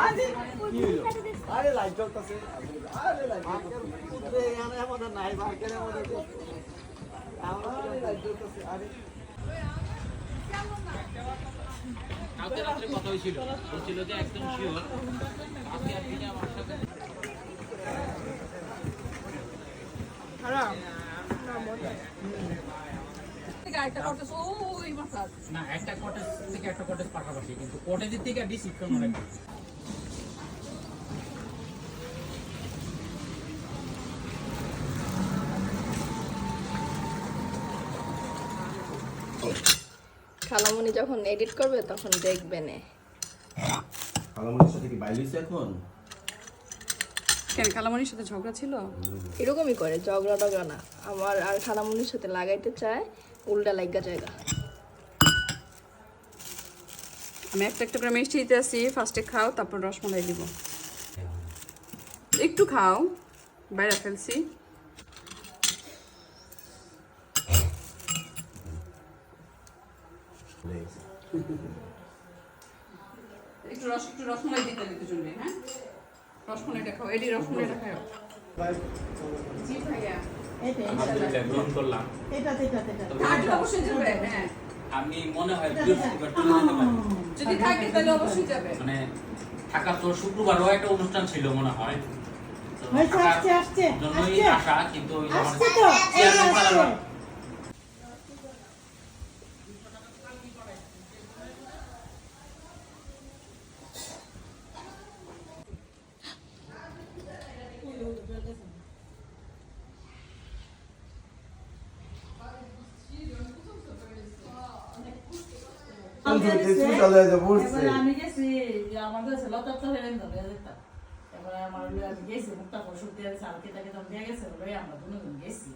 আরে কি হলো আরে লাইট জ্বলতেছে আরে লাইট জ্বলতেছে এখানে আমাদের নাই মার্কেট আমাদের আরে লাইট জ্বলতেছে আরে কালকে রাত্রে কথা হয়েছিল বলছিল যে একদম শিওর আজকে আর দিনে আমার সাথে না একটা কটেজ থেকে একটা কটেজ পাশাপাশি কিন্তু কটেজের থেকে ডিসিপ্লিন অনেক খালামণি যখন এডিট করবে তখন দেখবে না। খালামণির সাথে কি বাইরে হইছে এখন? কেন খালামণির সাথে ঝগড়া ছিল? এরকমই করে, ঝগড়া টগড়া না। আমার আর খালামণির সাথে লাগাইতে চায়, উল্টা লাগা জায়গা। আমি একটা একটা করে মিষ্টি দিতে আসি, ফার্স্টে খাও তারপর রসমালাই দিব। একটু খাও, বাইরে ফেলছি। একটু রসমালাই দিতে দিতে চলবে। হ্যাঁ, রসমালাইটা খাও। এডি রসমালাইটা খাও। জি ভাইয়া, গ্রহণ করলাম অবশ্যই যাবে। হ্যাঁ, আমি মনে হয় বৃহস্পতিবার চলে যেতে পারি যদি থাকে তাহলে অবশ্যই যাবে। মানে ঢাকা তো শুক্রবারও একটা অনুষ্ঠান ছিল মনে হয় জন্যই আসা কিন্তু ওই যে আমার আমি গেছি আমাদের লতা তো হেরেন ধরে এবার আমার গেছি মুক্তা পশুর দিয়ে সালকে তাকে তখন দিয়ে গেছে আমরা দুজন গেছি